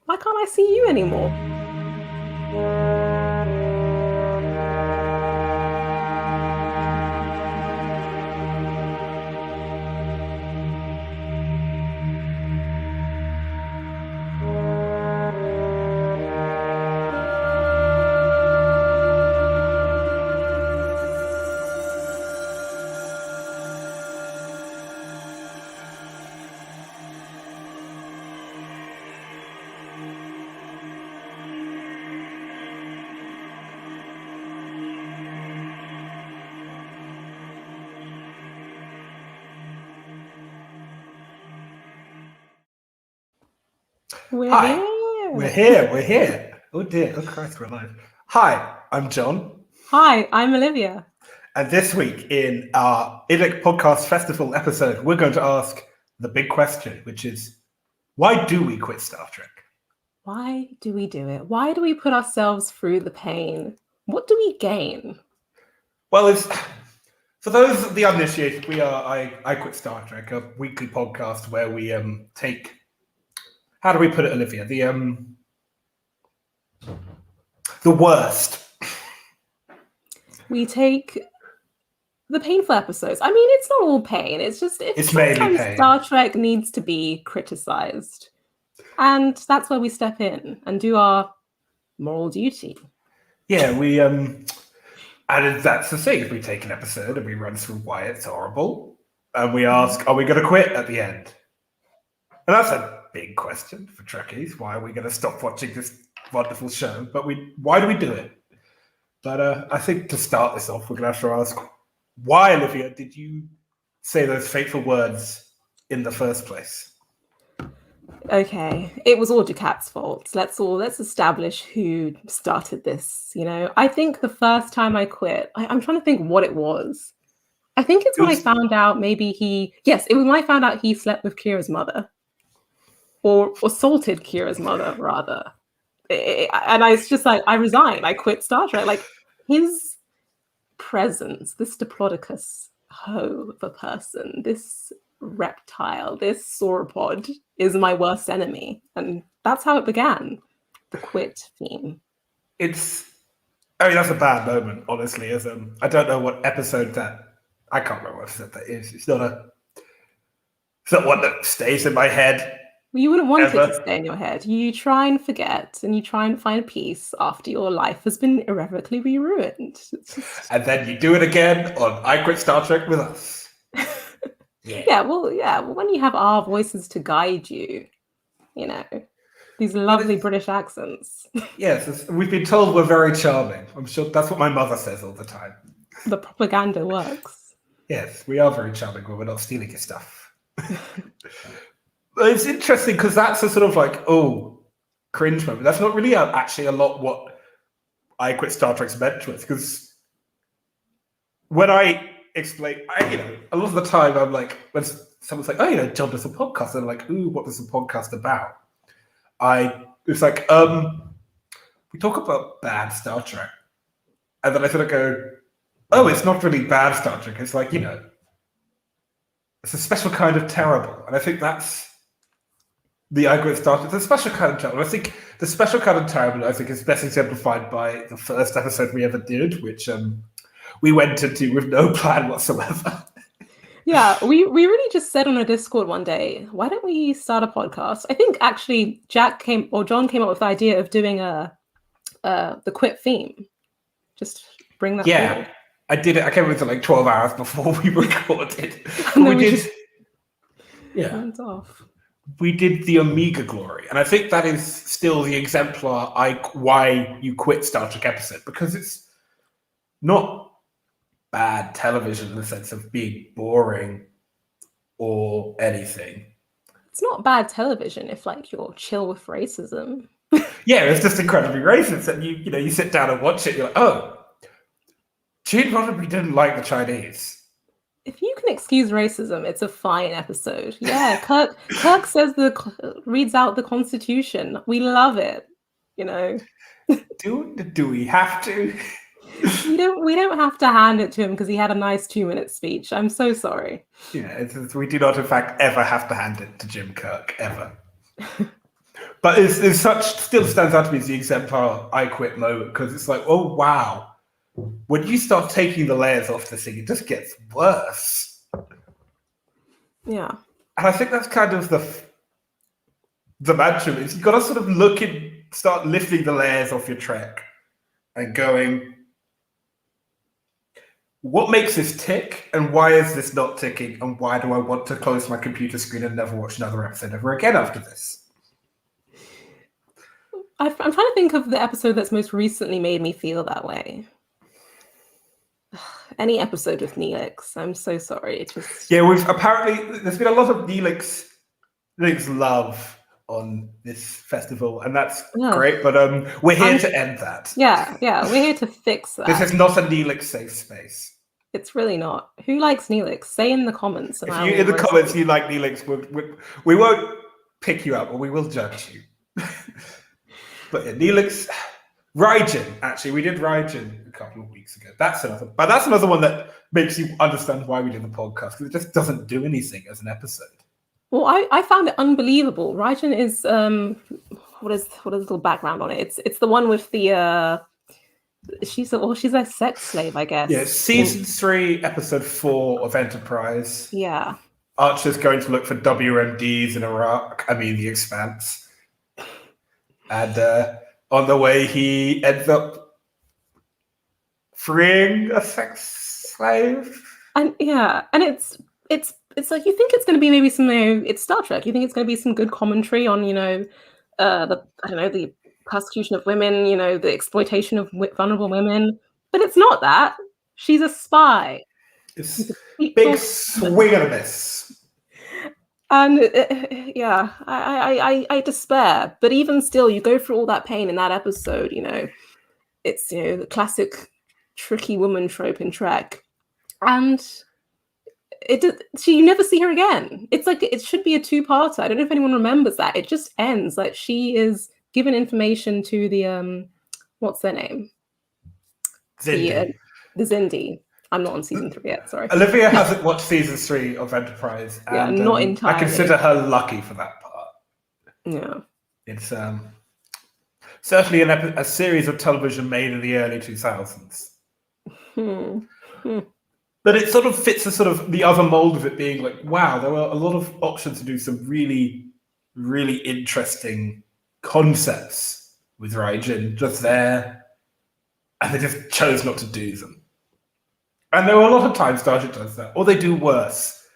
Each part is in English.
Why can't I see you anymore? We're Hi, here. we're here. Oh dear, oh Christ, we're alive. Hi, I'm John, Hi, I'm Olivia. and this week in our IDIC Podcast Festival episode, we're going to ask the big question, which is, why do we quit Star Trek? Why do we do it? Why do we put ourselves through the pain? What do we gain? Well, it's for those of the uninitiated, we are I Quit Star Trek, a weekly podcast where we take, how do we put it, Olivia? The worst. We take the painful episodes. I mean, it's not all pain. It's just It's mainly sometimes pain. Star Trek needs to be criticized. And that's where we step in and do our moral duty. Yeah, we and that's the thing. We take an episode and we run through why it's horrible, and we ask, are we going to quit at the end? And that's a big question for Trekkies. Why are we going to stop watching this wonderful show? But why do we do it? But I think to start this off, we're going to have to ask, why, Olivia, did you say those fateful words in the first place? Okay, it was all Jacat's fault. Let's establish who started this. I think the first time I quit, I'm trying to think what it was. I think it's when I found out it was when I found out he slept with Kira's mother, or assaulted Kira's mother rather. And it's just like, I resigned. I quit Star Trek. Like, his presence, this Diplodocus hoe of a person, this reptile, this sauropod is my worst enemy. And that's how it began, the quit theme. That's a bad moment, honestly. As I don't know what episode I can't remember what episode that is. It's not one that stays in my head. You wouldn't want it to stay in your head. You try and forget, and you try and find peace after your life has been irrevocably ruined. And then you do it again on I Quit Star Trek with us. Yeah. Well, when you have our voices to guide you, these lovely British accents. Yes, we've been told we're very charming. I'm sure that's what my mother says all the time. The propaganda works. Yes, we are very charming when we're not stealing your stuff. But it's interesting because that's a sort of like, cringe moment. That's not really actually a lot what I Quit Star Trek's meant to us, because when I explain, a lot of the time I'm like, when someone's like, John does a podcast, and I'm like, what is the podcast about? It's like, we talk about bad Star Trek. And then I sort of go, it's not really bad Star Trek. It's like, it's a special kind of terrible. And I think that's the I Quit Star Trek. It's a special kind of terrible. I think the special kind of terrible, is best exemplified by the first episode we ever did, which we went into with no plan whatsoever. Yeah, we really just said on a Discord one day, why don't we start a podcast? I think actually John came up with the idea of doing the quit theme. Just bring that forward. I did it. I came up with it like 12 hours before we recorded. Went off. We did the Omega Glory, and I think that is still the exemplar why you quit Star Trek episode, because it's not bad television in the sense of being boring or anything. It's not bad television if you're chill with racism. Yeah, it's just incredibly racist, and you sit down and watch it, you're like, Gene Roddenberry didn't like the Chinese. If you can excuse racism, it's a fine episode. Yeah, Kirk says reads out the Constitution. We love it. Do we have to? We don't have to hand it to him because he had a nice 2-minute speech. I'm so sorry. Yeah, we do not, in fact, ever have to hand it to Jim Kirk, ever. But it's still stands out to me as the exemplar I quit moment, because it's like, oh wow, when you start taking the layers off this thing, it just gets worse. Yeah. And I think that's kind of the mantra is you've got to sort of start lifting the layers off your trek and going, what makes this tick, and why is this not ticking, and why do I want to close my computer screen and never watch another episode ever again after this? I'm trying to think of the episode that's most recently made me feel that way. Any episode with Neelix. I'm so sorry. Yeah, there's been a lot of Neelix love on this festival, and that's great, but we're here to end that. Yeah, we're here to fix that. This is not a Neelix safe space. It's really not. Who likes Neelix? Say in the comments. If you in the comments you like Neelix, we won't pick you up, but we will judge you. But yeah, Neelix, Raijin. Actually, we did Raijin a couple of weeks ago. That's another one that makes you understand why we did the podcast, because it just doesn't do anything as an episode. Well, I found it unbelievable. Raijin is what is the little background on it? It's the one with the she's a sex slave, I guess. Yeah, season 3, episode 4 of Enterprise. Yeah. Archer's going to look for WMDs in Iraq. I mean, The Expanse. And on the way, he ends up freeing a sex slave. And it's like, you think it's going to be maybe some, it's Star Trek. You think it's going to be some good commentary on, the persecution of women, the exploitation of vulnerable women. But it's not that. She's a spy. It's a big swing and a miss. And I despair. But even still, you go through all that pain in that episode. It's the classic tricky woman trope in Trek, and you never see her again. It's like it should be a 2-parter. I don't know if anyone remembers that. It just ends like she is given information to the what's their name? Zindi. The Zindi. I'm not on season 3 yet, sorry. Olivia hasn't watched season 3 of Enterprise. And, not entirely. I consider her lucky for that part. Yeah. It's certainly a series of television made in the early 2000s. But it sort of fits the other mold of it being like, wow, there were a lot of options to do some really, really interesting concepts with Raijin just there, and they just chose not to do them. And there were a lot of times Star Trek does that, or they do worse,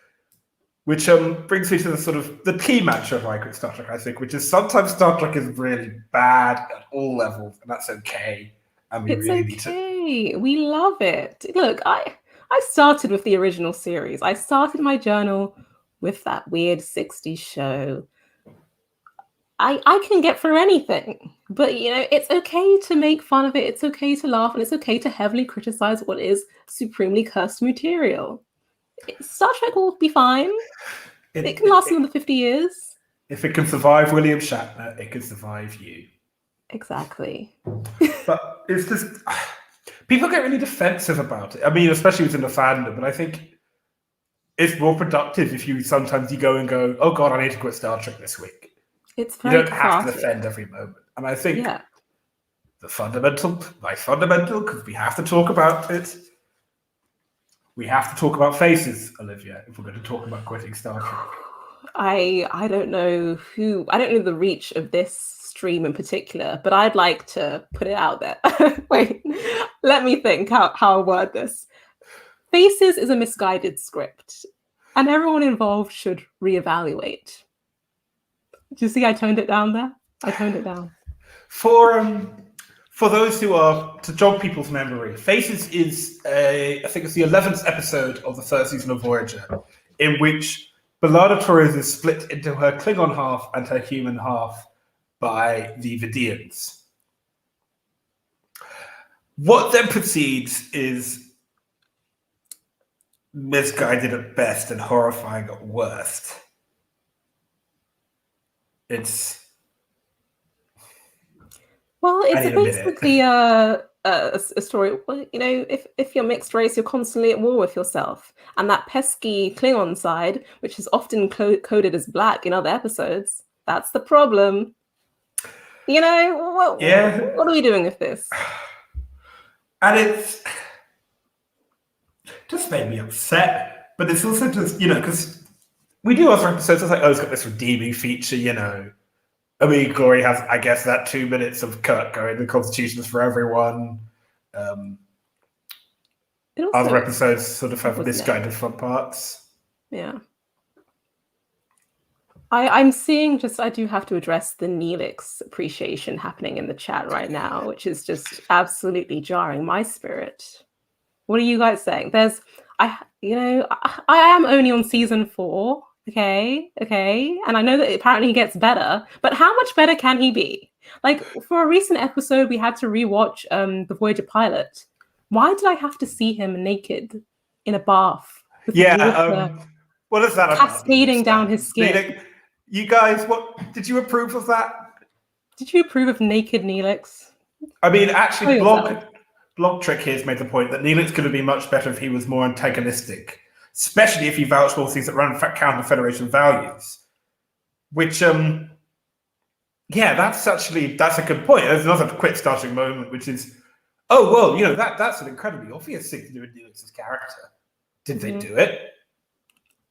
which brings me to the key mantra of I Quit Star Trek, I think, which is sometimes Star Trek is really bad at all levels, and that's okay. And we really need to. We love it. Look, I started with the original series. I started my journal with that weird 60s show. I can get through anything, but it's okay to make fun of it. It's okay to laugh, and it's okay to heavily criticize what is supremely cursed material. Star Trek will be fine. It can last another 50 years. If it can survive William Shatner, it can survive you. Exactly. But it's just people get really defensive about it. I mean, especially within the fandom, but I think it's more productive if you go and go, oh God, I need to quit Star Trek this week. It's very you don't have to defend every moment. And I think my fundamental, because we have to talk about it, we have to talk about faces, Olivia, if we're going to talk about quitting Star Trek. I don't know the reach of this stream in particular, but I'd like to put it out there. Wait, let me think how I'll word this. Faces is a misguided script, and everyone involved should reevaluate. Do you see I toned it down there? I toned it down. For those who are, to jog people's memory, Faces is I think it's the 11th episode of the first season of Voyager, in which Belada Torres is split into her Klingon half and her human half by the Vidians. What then proceeds is misguided at best and horrifying at worst. It's basically a story. Well, if you're mixed race, you're constantly at war with yourself, and that pesky Klingon side, which is often coded as black in other episodes, that's the problem. You know, what are we doing with this? And it's just made me upset. But it's also just, because we do other episodes, it's like, oh, it's got this redeeming feature, I mean, Glory has, I guess, that 2 minutes of Kirk going, the Constitution's for everyone. Other episodes sort of have this kind of fun parts. Yeah. I'm seeing I do have to address the Neelix appreciation happening in the chat right now, which is just absolutely jarring my spirit. What are you guys saying? I am only on season 4. Okay. And I know that apparently he gets better, but how much better can he be? Like, for a recent episode, we had to rewatch the Voyager pilot. Why did I have to see him naked in a bath? What is that about? Cascading down his skin. You guys, did you approve of that? Did you approve of naked Neelix? I mean, actually, Blog Trick here has made the point that Neelix could have been much better if he was more antagonistic, especially if he vouched for things that run counter Federation values. Which, that's a good point. There's another quick starting moment, which is, oh, well, that's an incredibly obvious thing to do with Neelix's character. Did they do it?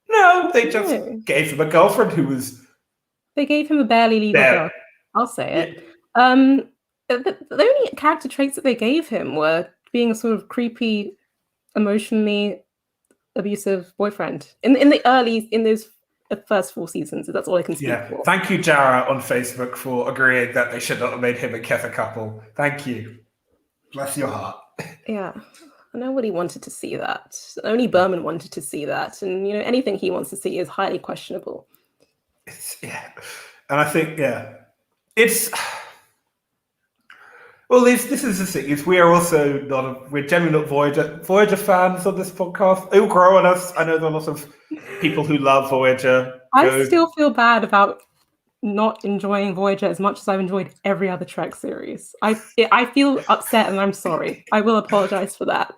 No, they just gave him a girlfriend who was... They gave him a barely legal girl. I'll say it. Yeah. The only character traits that they gave him were being a sort of creepy, emotionally abusive boyfriend in those first 4 seasons. That's all I can speak for. Thank you, Jara, on Facebook, for agreeing that they should not have made him and Keth a couple. Thank you. Bless your heart. Yeah. Nobody wanted to see that. Only Berman wanted to see that. And, anything he wants to see is highly questionable. And I think, it's... Well, this is the thing, is we are also we're generally not Voyager fans on this podcast. It'll grow on us. I know there are lots of people who love Voyager. I still feel bad about not enjoying Voyager as much as I've enjoyed every other Trek series. I feel upset and I'm sorry. I will apologize for that.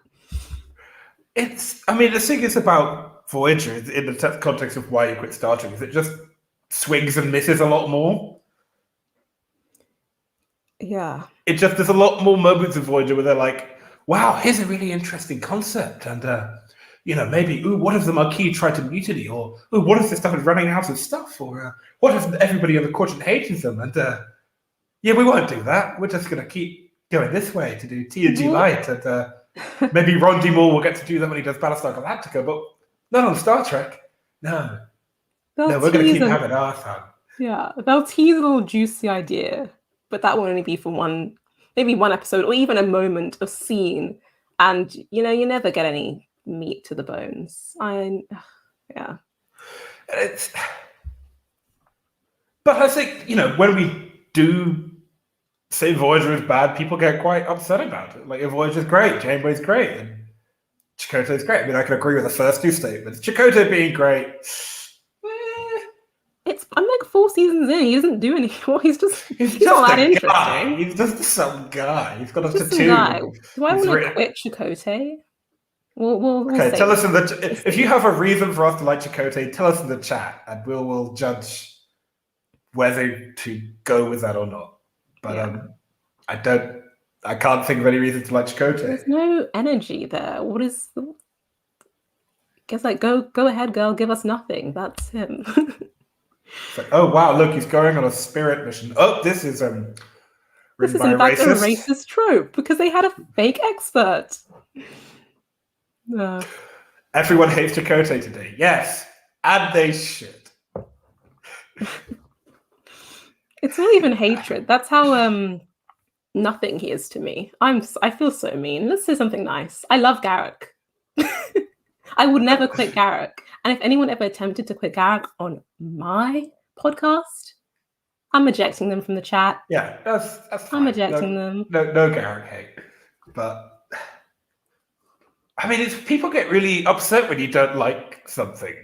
The thing is about Voyager in the context of why you quit Star Trek is it just swings and misses a lot more. Yeah. There's a lot more moments of Voyager where they're like, wow, here's a really interesting concept. And, maybe, what if the Marquis tried to mutiny? Or, what if this stuff is running out of stuff? Or, what if everybody on the Quadrant hates them? And, we won't do that. We're just going to keep going this way to do TNG Light. And maybe Ron D. Moore will get to do that when he does Battlestar Galactica. But not on Star Trek. No. We're going to keep having our fun. Yeah, they'll tease a little juicy idea. But that will only be for maybe one episode or even a moment of scene. And, you never get any meat to the bones. But I think, when we do say Voyager is bad, people get quite upset about it. Like, if Voyager's great, Janeway's great, and Chakotay's great. I mean, I can agree with the first 2 statements. Chakotay being great... I'm like 4 seasons in. He doesn't do anything. He's not that interesting. Guy. He's just some guy. He's got a tattoo. Do I want to quit Chakotay? We'll okay, tell us in the if you have a reason for us to like Chakotay, tell us in the chat, and we'll judge whether to go with that or not. But I can't think of any reason to like Chakotay. There's no energy there. What is? Guess go ahead, girl. Give us nothing. That's him. It's like, oh wow, look, he's going on a spirit mission. Oh, this is in fact a racist trope because they had a fake expert. Everyone hates Chakotay today. Yes, and they should. It's not even hatred. That's how nothing he is to me. I feel so mean. Let's say something nice. I love Garak. I would never quit Garak. And if anyone ever attempted to quit Garak on my podcast, I'm ejecting them from the chat. Yeah, that's fine. I'm ejecting them. No Garak hate. But I mean, people get really upset when you don't like something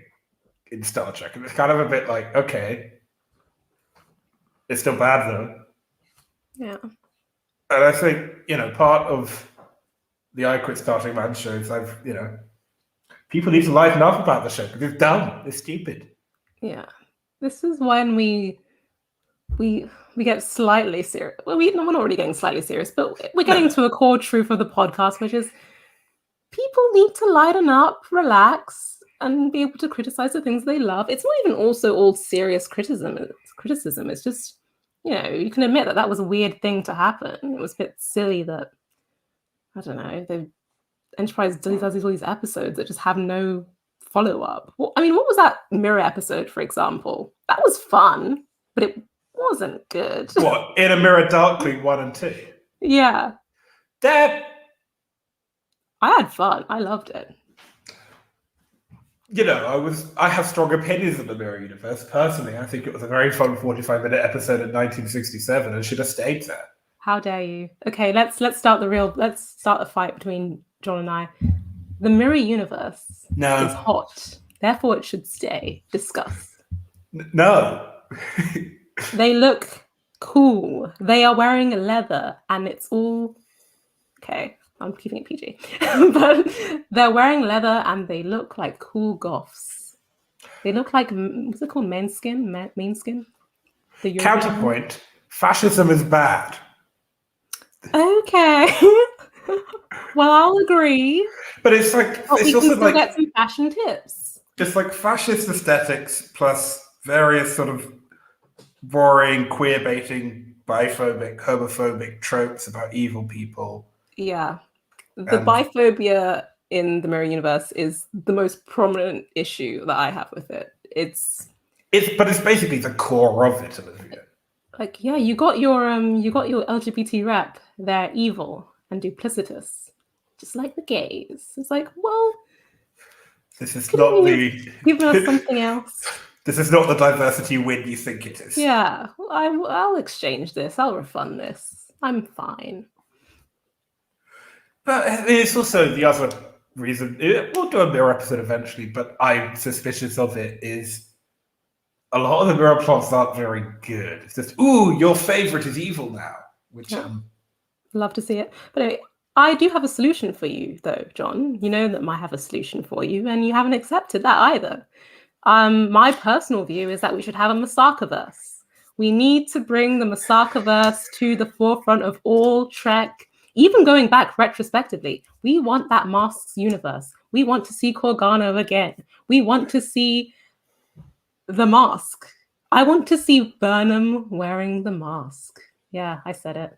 in Star Trek, and it's kind of a bit like, okay, it's still bad though. Yeah. And I think part of the I Quit Star Trek Man shows people need to lighten up about the show because it's dumb. It's stupid. Yeah. This is when we we get slightly serious. Well, we're not already getting slightly serious, but we're getting to a core truth of the podcast, which is people need to lighten up, relax, and be able to criticize the things they love. It's not even also all serious criticism. It's just, you can admit that that was a weird thing to happen. It was a bit silly that, I don't know, the Enterprise does all these episodes that just have no follow-up. Well, I mean, what was that mirror episode, for example? That was fun, but it wasn't good. What, In a Mirror Darkly 1 and 2? Yeah. That, I had fun. I loved it. I have strong opinions of the Mirror Universe. Personally, I think it was a very fun 45-minute episode in 1967 and should have stayed there. How dare you? Okay, let's start the fight between John and I. The Mirror Universe is hot. Therefore, it should stay. Discuss. No. They look cool. They are wearing leather, and it's all... Okay, I'm keeping it PG. But they're wearing leather, and they look like cool goths. They look like... What's it called? Mainskin? The Counterpoint. Fascism is bad. Okay. Well, I'll agree. But it's like... But we can still get some fashion tips. Just like fascist aesthetics plus various sort of boring, queer-baiting, biphobic, homophobic tropes about evil people. Yeah. The biphobia in the Mirror Universe is the most prominent issue that I have with it. But it's basically the core of it, Olivia. Like, yeah, you got your LGBT rep. They're evil and duplicitous, just like the gays. It's like, well, this is not giving us something else. This is not the diversity win you think it is. Yeah, I'll exchange this. I'll refund this. I'm fine. But it's also the other reason. We'll do a mirror episode eventually, but I'm suspicious of it is a lot of the mirror plots aren't very good. It's just, ooh, your favorite is evil now, which love to see it. But anyway, I do have a solution for you, though, John. You know that I have a solution for you, and you haven't accepted that either. My personal view is that we should have a Masaka-verse. We need to bring the Masaka-verse to the forefront of all Trek, even going back retrospectively. We want that Masks universe. We want to see Corgano again. We want to see the mask. I want to see Burnham wearing the mask. Yeah, I said it.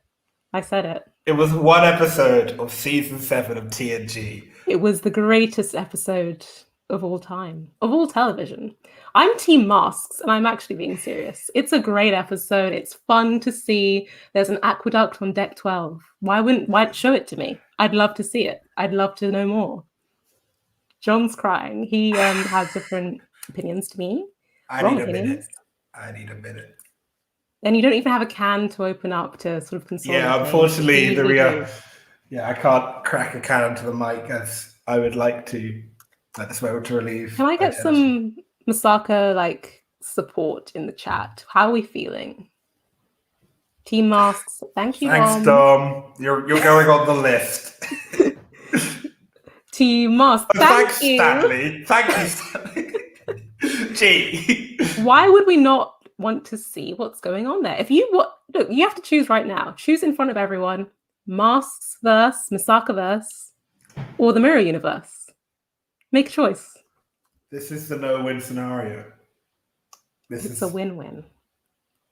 It was one episode of season 7 of TNG. It was the greatest episode of all time, of all television. I'm team masks, and I'm actually being serious. It's a great episode. It's fun to see. There's an aqueduct on deck 12. Why show it to me? I'd love to see it. I'd love to know more. John's crying. He has different opinions to me. I need a minute. And you don't even have a can to open up to sort of console. Yeah, unfortunately, I can't crack a can into the mic as I would like to at this moment to relieve. Can I get some Masaka support in the chat? How are we feeling? Team masks. Thank you. Thanks, Dom. You're going on the list. Team masks. Thanks, Stanley. Thank you, Stanley. Gee. Why would we not want to see what's going on there? Look, you have to choose right now. Choose in front of everyone. Masks verse, Masaka verse, or the Mirror Universe. Make a choice. This is the no-win scenario. It's a win-win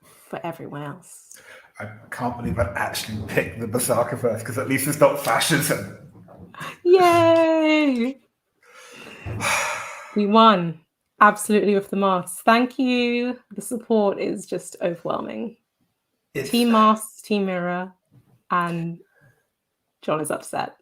for everyone else. I can't believe I actually picked the Masaka verse because at least it's not fascism. Yay! We won. Absolutely with the masks. Thank you. The support is just overwhelming. Team masks, team mirror, and John is upset.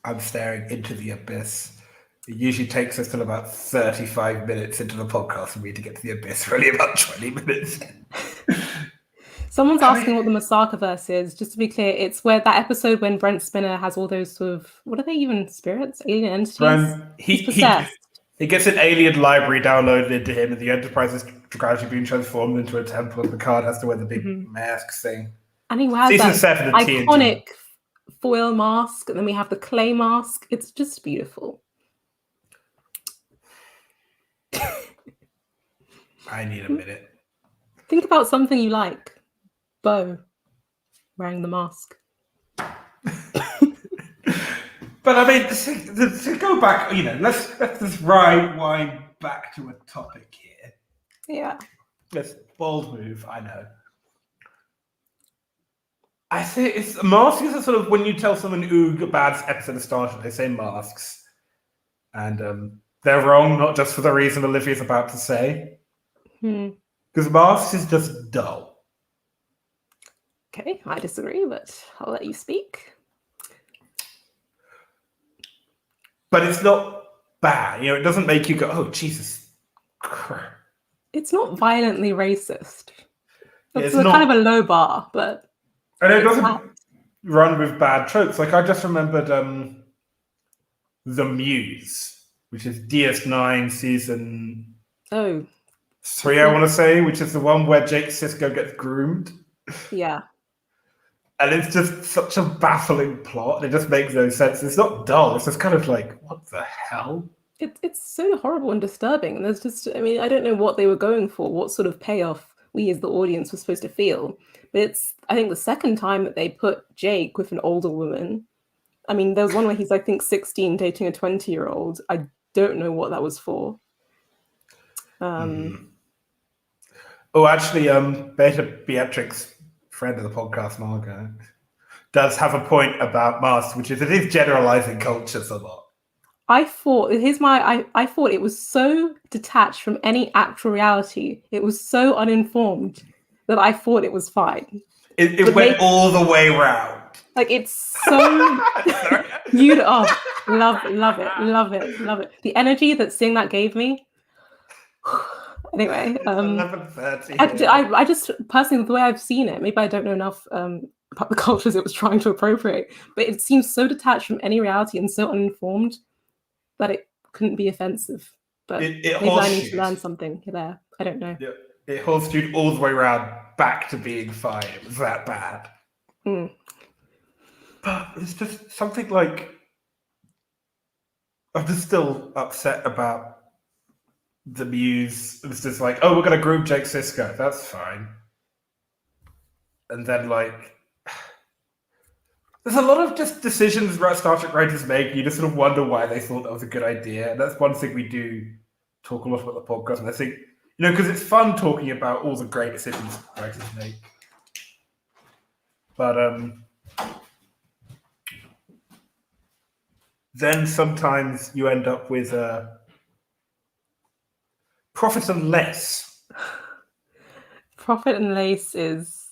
I'm staring into the abyss. It usually takes us till about 35 minutes into the podcast for me to get to the abyss. Really about 20 minutes. Someone's asking what the Masaka-verse is. Just to be clear, it's where that episode when Brent Spinner has all those sort of, what are they even, spirits? Alien entities? He's possessed. He gets an alien library downloaded into him, and the Enterprise is gradually being transformed into a temple, and Picard has to wear the big mask thing. And he wears that iconic foil mask, and then we have the clay mask. It's just beautiful. I need a minute. Think about something you like. Bo wearing the mask. But I mean, to go back, let's just rewind back to a topic here. Yeah. Let's bold move. I know. I say it's masks are sort of when you tell someone, "Ooh, a bad episode of Star Trek," they say masks, and they're wrong, not just for the reason Olivia's about to say, because masks is just dull. Okay, I disagree, but I'll let you speak. But it's not bad. It doesn't make you go, "Oh, Jesus Christ." It's not violently racist. It's not kind of a low bar, but... And it doesn't run with bad tropes. Like, I just remembered The Muse, which is DS9 season 3, I want to say, which is the one where Jake Sisko gets groomed. Yeah. And it's just such a baffling plot. It just makes no sense. It's not dull. It's just kind of like, what the hell? It's so horrible and disturbing. And there's just, I mean, I don't know what they were going for, what sort of payoff we as the audience were supposed to feel. But it's, I think, the second time that they put Jake with an older woman. I mean, there was one where he's, I think, 16 dating a 20-year-old. I don't know what that was for. Oh, actually, Beta Beatrix, friend of the podcast, Margot, does have a point about masks, which is it is generalizing cultures a lot. I thought I thought it was so detached from any actual reality. It was so uninformed that I thought it was fine. It went all the way round. Like, it's so viewed up. Love it. The energy that seeing that gave me. Anyway, it's 11:30. I just personally, the way I've seen it, maybe I don't know enough about the cultures it was trying to appropriate, but it seems so detached from any reality and so uninformed that it couldn't be offensive. But maybe I need to learn something there. I don't know. Yeah, it horseshoed all the way around back to being fine. It was that bad. But it's just something like, I'm just still upset about The Muse. It was just like, oh, we're going to groom Jake Sisko. That's fine. And then, like, there's a lot of just decisions that Star Trek writers make. You just sort of wonder why they thought that was a good idea. And that's one thing we do talk a lot about the podcast. And I think, because it's fun talking about all the great decisions writers make. But then sometimes you end up with Profit and Lace. Profit and Lace is...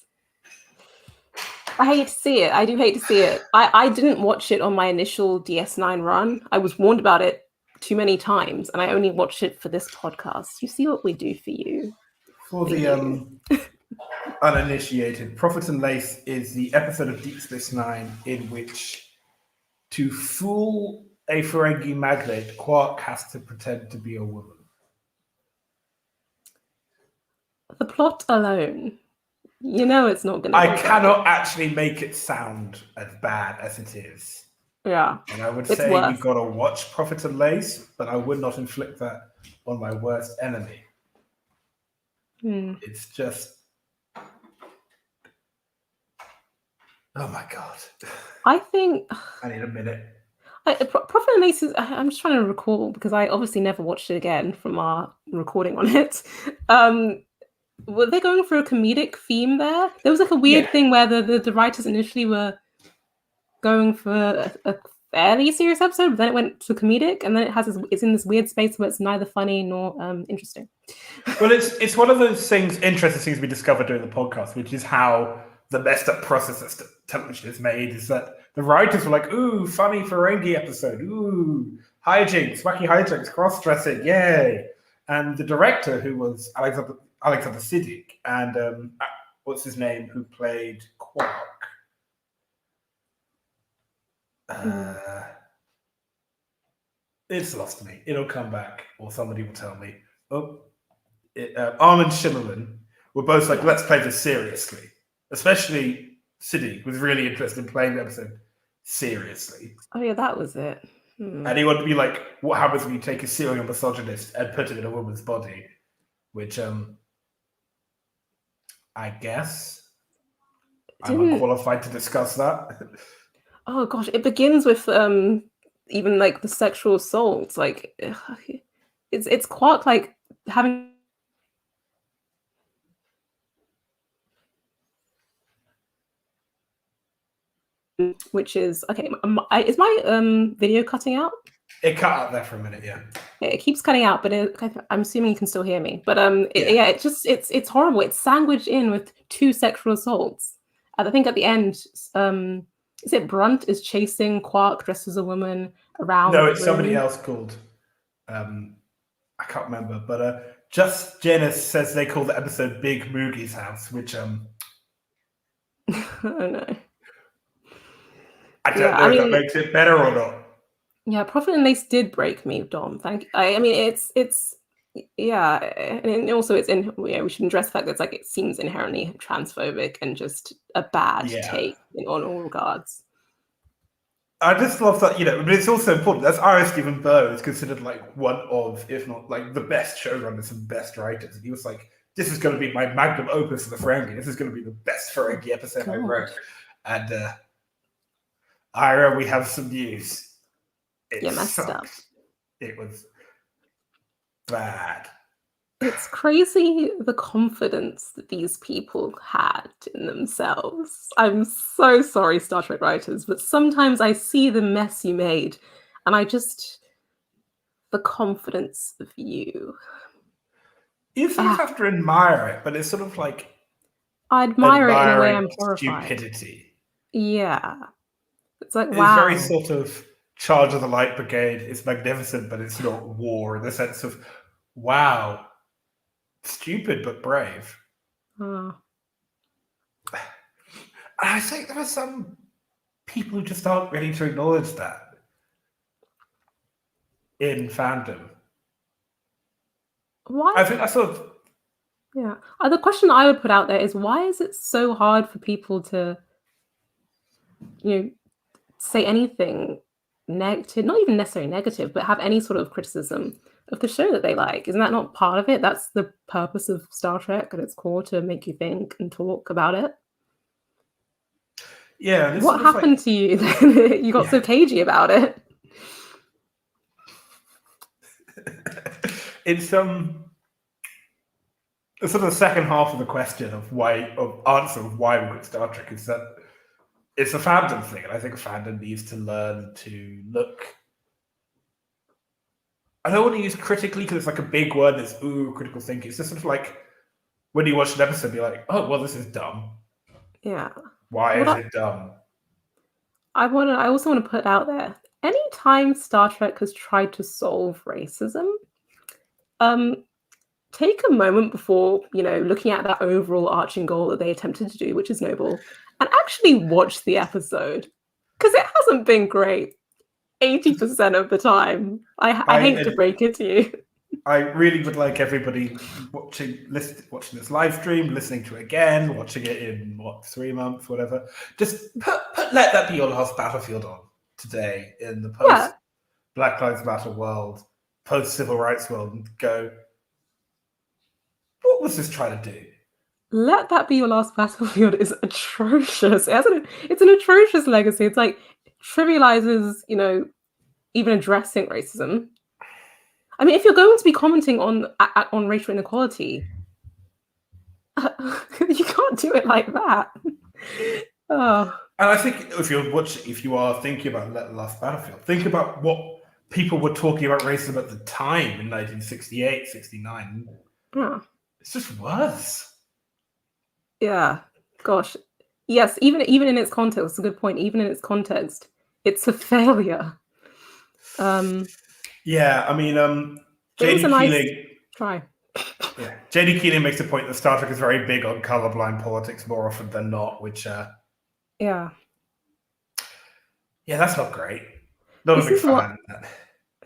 I hate to see it. I do hate to see it. I didn't watch it on my initial DS9 run. I was warned about it too many times, and I only watched it for this podcast. You see what we do for you. For the uninitiated, Profit and Lace is the episode of Deep Space Nine in which, to fool a Ferengi magnate, Quark has to pretend to be a woman. The plot alone, it's not going to... I cannot actually make it sound as bad as it is. Yeah. And I would say you've got to watch Profit and Lace, but I would not inflict that on my worst enemy. It's just... Oh my God. I think... I need a minute. Profit and Lace is... I'm just trying to recall, because I obviously never watched it again from our recording on it. Were they going for a comedic theme there? There was like a weird thing where the writers initially were going for a fairly serious episode, but then it went to comedic, and then it's in this weird space where it's neither funny nor interesting. Well, it's one of those interesting things we discovered during the podcast, which is how the messed up process that television is made, is that the writers were like, ooh, funny Ferengi episode, ooh, hijinks, wacky hijinks, cross-dressing, yay. And the director, who was Alexander Siddig, and what's his name, who played Quark? It's lost me. It'll come back, or somebody will tell me. Armin Shimmerman were both like, let's play this seriously. Especially Siddig was really interested in playing the episode seriously. Oh yeah, that was it. And he wanted to be like, what happens when you take a serial misogynist and put him in a woman's body? Which I guess. I'm Didn't unqualified to discuss that. Oh gosh, it begins with even like the sexual assaults. Like it's Quark like having, which is okay. Is my video cutting out? It cut out there for a minute, yeah. It keeps cutting out, but I'm assuming you can still hear me. But Yeah. yeah, it's horrible. It's sandwiched in with 2 sexual assaults. I think at the end, is it Brunt is chasing Quark dressed as a woman around? No, the it's somebody room? else called. I can't remember, but Just Janus says they call the episode Big Moogie's House, which Oh no. I don't Yeah, know I if that mean, makes it better or not. yeah, Profit and Lace did break me, Dom. Thank you. I mean, it's yeah, and also it's in. You know, we should address the fact that it's like it seems inherently transphobic and just a bad Yeah. take on all regards. I just love that, you know, but it's also important. That's R. Stephen Burr is considered like one of, if not like the best showrunners and best writers. And he was like, this is going to be my magnum opus for the Ferengi. This is going to be the best Ferengi episode I wrote. And Ira, we have some news. It Messed up. sucks. It was bad. It's crazy the confidence that these people had in themselves. I'm so sorry, Star Trek writers, but sometimes I see the mess you made, and the confidence of you. You have to admire it, but it's sort of like I admire it in a way admiring I'm horrified. stupidity. Yeah. It's like, It's wow. very sort of Charge of the Light Brigade. It's magnificent, but it's not war in the sense of, wow, stupid but brave. I think there are some people who just aren't ready to acknowledge that in fandom. Why? I think that's sort of... Yeah. The question I would put out there is, why is it so hard for people to, you know, say anything negative, not even necessarily negative, but have any sort of criticism of the show that they like? Isn't that not part of it? That's the purpose of Star Trek at its core, to make you think and talk about it. Yeah. What happened to you then? You got so cagey about it. It's sort of the second half of the question of why we quit Star Trek is that it's a fandom thing, and I think fandom needs to learn to look. I don't want to use critically because it's like a big word. It's critical thinking. It's just sort of like when you watch an episode, be like, oh well, this is dumb. Yeah. Why is it dumb? I also want to put out there, anytime Star Trek has tried to solve racism, take a moment before, you know, looking at that overall arching goal that they attempted to do, which is noble, and actually watch the episode, because it hasn't been great 80% of the time. I hate to break it to you. I really would like everybody watching this live stream, listening to it again, watching it in 3 months, whatever. Just let that be your last battlefield on today in the post Black Lives Matter world, post civil rights world, and go, what was this trying to do? Let that be your last battlefield is atrocious. It's an atrocious legacy. It's like trivializes, you know, even addressing racism. I mean, if you're going to be commenting on racial inequality, you can't do it like that. Oh. And I think if you are thinking about Let the Last Battlefield, think about what people were talking about racism at the time in 1968, 69. Yeah. It's just worse. Yeah. Gosh. Yes, even in its context, it's a good point. Even in its context, it's a failure. Yeah, I mean, JD Keeling. Try. Yeah, JD Keeling makes a point that Star Trek is very big on colorblind politics more often than not, which yeah, that's not great. Not a big fan.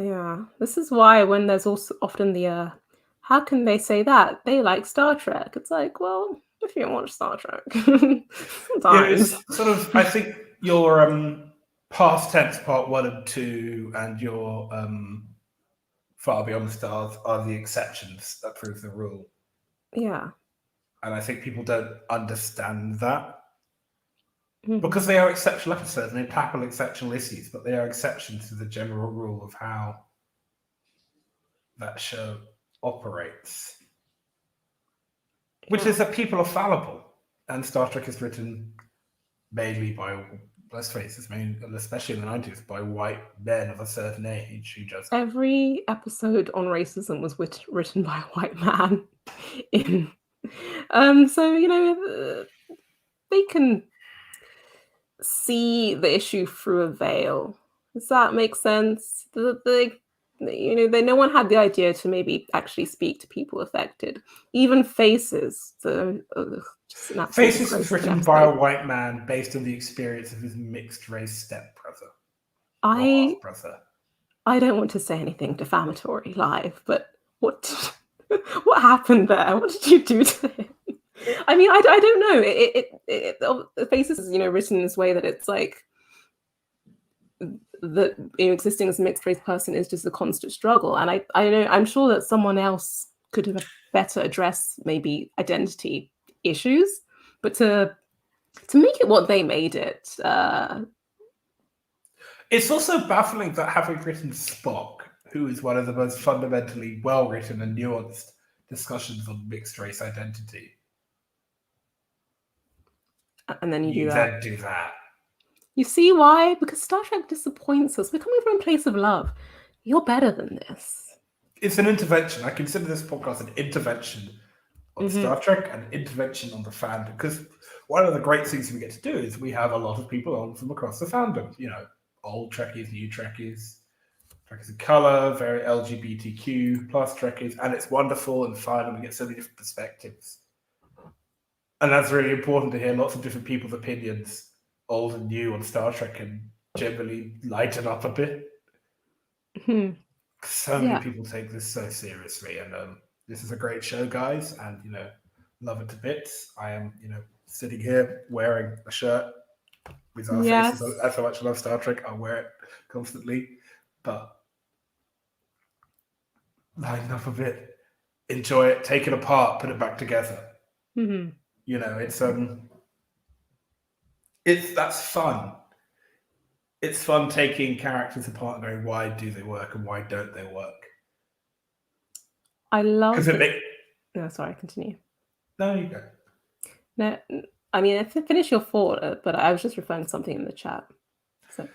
Yeah, this is why when there's also often the how can they say that they like Star Trek? It's like, well, if you don't watch Star Trek, sometimes. Yeah, it's sort of. I think your past tense part 1 and 2 and your Far Beyond the Stars are the exceptions that prove the rule. Yeah. And I think people don't understand that. Mhm. Because they are exceptional episodes and they tackle exceptional issues, but they are exceptions to the general rule of how that show operates. Which is that people are fallible. And Star Trek is written mainly by, let's face it, especially in the 90s, by white men of a certain age who just... Every episode on racism was written by a white man. So, they can see the issue through a veil. Does that make sense? No one had the idea to maybe actually speak to people affected. Even Faces, just an absolutely Faces was gross written by a episode. white man based on the experience of his mixed-race stepbrother or I half-brother. I don't want to say anything defamatory live, but what happened there? What did you do to him? I mean, I don't know. Faces is written in this way that it's like that existing as a mixed race person is just a constant struggle, and I'm sure that someone else could have better addressed maybe identity issues, but to make it what they made it. It's also baffling that having written Spock, who is one of the most fundamentally well-written and nuanced discussions on mixed race identity, And then you then do that. You see why? Because Star Trek disappoints us. We're coming from a place of love. You're better than this. It's an intervention. I consider this podcast an intervention on Star Trek and intervention on the fandom. Because one of the great things we get to do is we have a lot of people on from across the fandom. Old Trekkies, new Trekkies, Trekkies of color, very LGBTQ plus Trekkies, and it's wonderful and fun, and we get so many different perspectives. And that's really important to hear lots of different people's opinions, old and new, on Star Trek, and generally lighten up a bit. So many people take this so seriously, and this is a great show, guys, and love it to bits. I am, sitting here wearing a shirt with our faces. That's how much I love Star Trek. I'll wear it constantly, but lighten up a bit, enjoy it, take it apart, put it back together. That's fun. It's fun taking characters apart and going, why do they work and why don't they work? I love it. No, sorry, continue. No, you go. No, I mean, finish your thought, but I was just referring to something in the chat. So.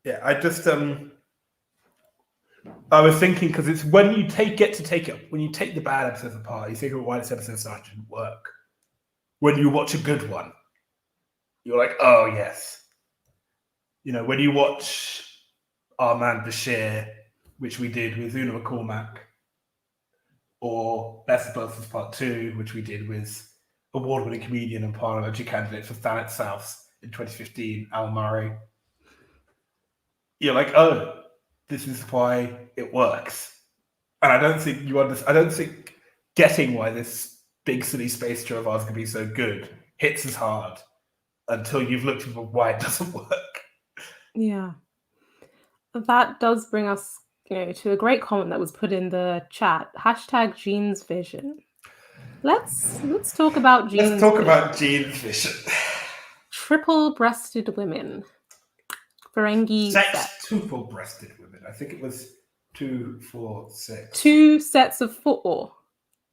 Yeah, I just I was thinking, because it's when you take the bad episodes apart, you think about why this episode didn't work. When you watch a good one, you're like, oh yes. When you watch Our Man Bashir, which we did with Una McCormack, or Best of Both Worlds Part 2, which we did with award-winning comedian and parliamentary candidate for Thanet South in 2015, Al Murray. You're like, oh, this is why it works. And I don't think I don't think getting why this big silly space show of ours can be so good hits as hard until you've looked at why it doesn't work. Yeah. That does bring us, to a great comment that was put in the chat. #Jean's Vision. Let's talk about Jean's Let's talk about Jean's vision. Triple-breasted women. Ferengi Sextuple-breasted women. I think it was 2, 4, 6. 2 sets of 4.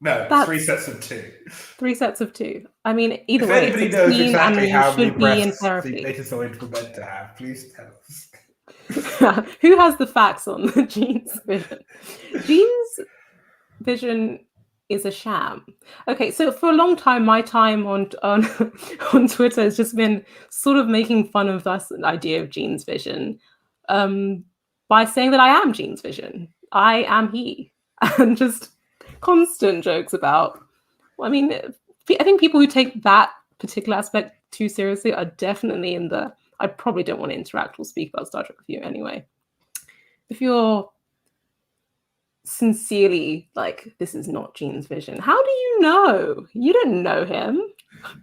No, 3 sets of 2. 3 sets of 2. I mean, either if way, anybody knows exactly how many breasts the Betazoids were meant to have, please tell us. Who has the facts on the Jean's vision? Jean's vision is a sham. Okay, so for a long time, my time on Twitter has just been sort of making fun of this idea of Jean's vision by saying that I am Jean's vision. I am he. And just constant jokes about, I think people who take that particular aspect too seriously are definitely in the, I probably don't want to interact or speak about Star Trek with you anyway. If you're sincerely like, this is not Jean's vision, how do you know? You don't know him.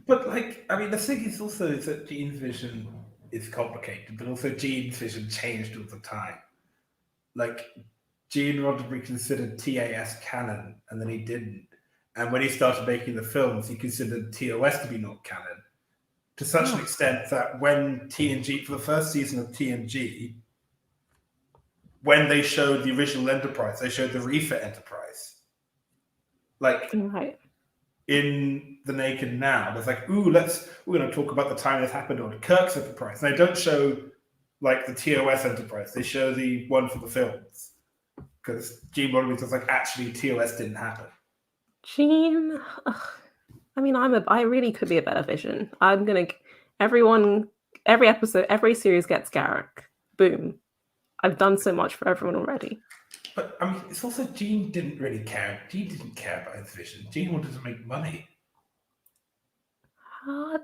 But the thing is also that Jean's vision is complicated, but also Jean's vision changed all the time. Like, Gene Roddenberry considered TAS canon, and then he didn't. And when he started making the films, he considered TOS to be not canon, to such an extent that when TNG, for the first season of TNG, when they showed the original Enterprise, they showed the Reefer Enterprise. Like, Right. in The Naked Now, there's like, we're going to talk about the time this happened on Kirk's Enterprise. And they don't show, like, the TOS Enterprise. They show the one for the films. Because Gene Roddenberry was like, actually, TOS didn't happen. Gene, I mean, I really could be a better vision. Every episode, every series gets Garrick. Boom. I've done so much for everyone already. But I mean, it's also Gene didn't really care. Gene didn't care about his vision. Gene wanted to make money. What?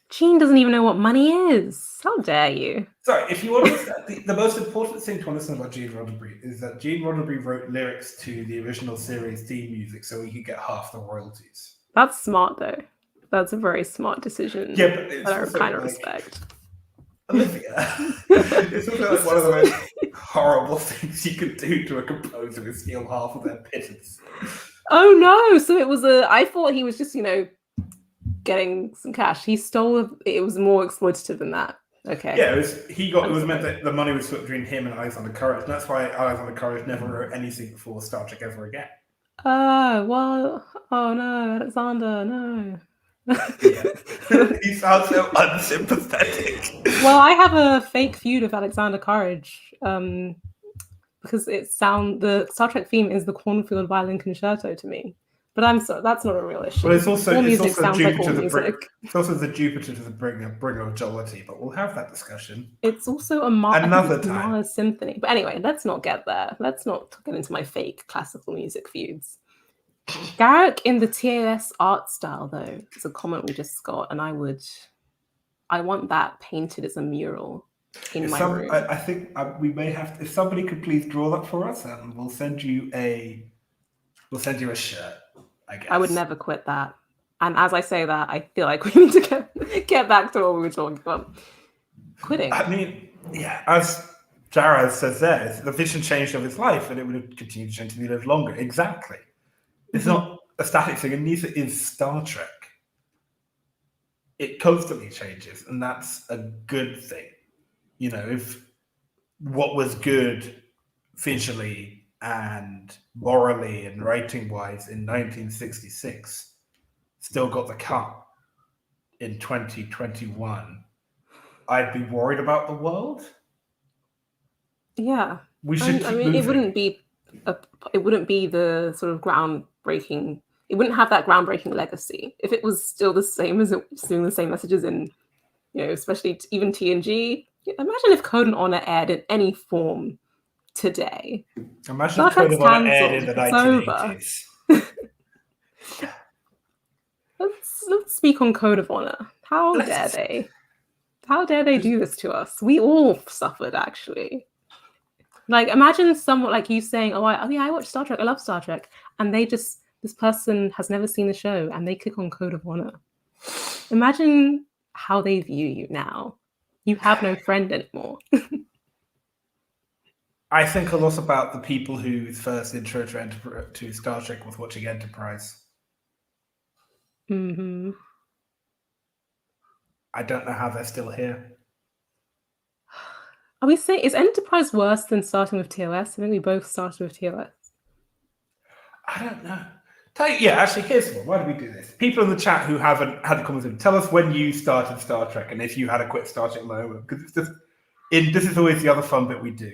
Gene doesn't even know what money is. How dare you? Sorry, if you want to, the most important thing to understand about Gene Roddenberry is that Gene Roddenberry wrote lyrics to the original series theme music so he could get half the royalties. That's smart, though. That's a very smart decision. Yeah, but it's that I kind of like, respect. Olivia, it's also like one of the most horrible things you could do to a composer is steal half of their pittance. Oh no! So it was I thought he was just, getting some cash. He stole it. Was more exploitative than that. Okay. Yeah, it was meant that the money was split between him and Alexander Courage. And that's why Alexander Courage never wrote anything for Star Trek ever again. Oh, well, oh no, Alexander, no. Yeah. He sounds so unsympathetic. Well, I have a fake feud with Alexander Courage because the Star Trek theme is the Cornfield Violin Concerto to me. But that's not a real issue. Well, it's also Jupiter It's also the Jupiter to the bringer of jollity, but we'll have that discussion. It's also another time. Mahler symphony. But anyway, let's not get there. Let's not get into my fake classical music feuds. Garrick in the TAS art style, though, is a comment we just got, and I want that painted as a mural in my room. I think we may have to, if somebody could please draw that for us, and we'll send you a shirt. I guess. I would never quit that. And as I say that, I feel like we need to get back to what we were talking about. Quitting. I mean, yeah, as Jared says there, the vision changed of his life and it would have continued to change if he lived longer. Exactly. It's not a static thing, and neither is Star Trek. It constantly changes, and that's a good thing. If what was good visually and morally and writing-wise in 1966 still got the cut in 2021, I'd be worried about the world. Yeah, we should. it wouldn't be the sort of groundbreaking. It wouldn't have that groundbreaking legacy if it was still the same as it was doing the same messages in, especially even TNG. Imagine if Code and Honor aired in any form today. Imagine if Code of Honor aired in the 1980s. Let's speak on Code of Honor. How dare they? How dare they do this to us? We all suffered, actually. Like, imagine someone like you saying, I watch Star Trek. I love Star Trek. And this person has never seen the show and they click on Code of Honor. Imagine how they view you now. You have no friend anymore. I think a lot about the people whose first intro to Star Trek was watching Enterprise. Mm-hmm. I don't know how they're still here. Are we saying, is Enterprise worse than starting with TOS? I think we both started with TOS. I don't know. Actually, here's one. Why do we do this? People in the chat who haven't had the conversation, tell us when you started Star Trek and if you had a quit Star Trek moment. Because it's just, this is always the other fun bit we do.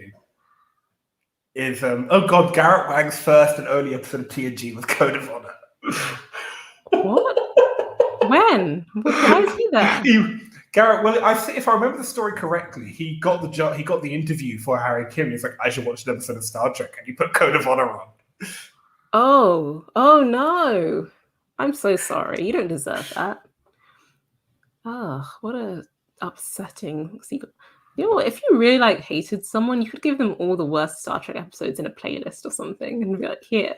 Is oh god, Garrett Wang's first and only episode of TNG was Code of Honor. What? When? Why is he there? Garrett, well, if I remember the story correctly, he got the job. He got the interview for Harry Kim. He's like, I should watch an episode of Star Trek, and he put Code of Honor on. Oh no! I'm so sorry. You don't deserve that. Oh, what a upsetting secret. You know what? If you really hated someone, you could give them all the worst Star Trek episodes in a playlist or something, and be like, "Here,